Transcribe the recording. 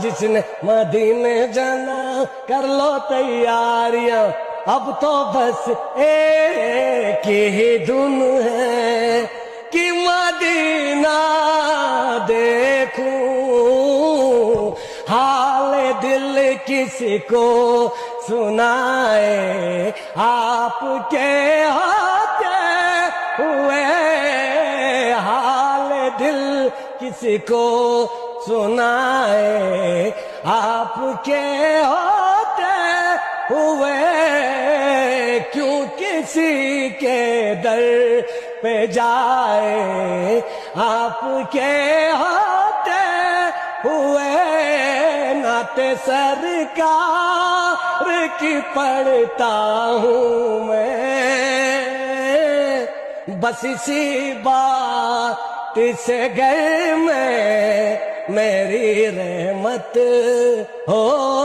جس نے مدینے جانا کر لو تیاریاں، اب تو بس ایک ہی دھن ہے کہ مدینہ دیکھوں، حال دل کسی کو سنائے، آپ کے ہوتے ہوئے حال دل کسی کو سنائے، آپ کے ہوتے ہوئے کیوں کسی کے در پہ جائے، آپ کے ہوتے ہوئے نعت سرکار کی پڑھتا ہوں میں، بس اسی بات سے گھر میں میری رحمت ہو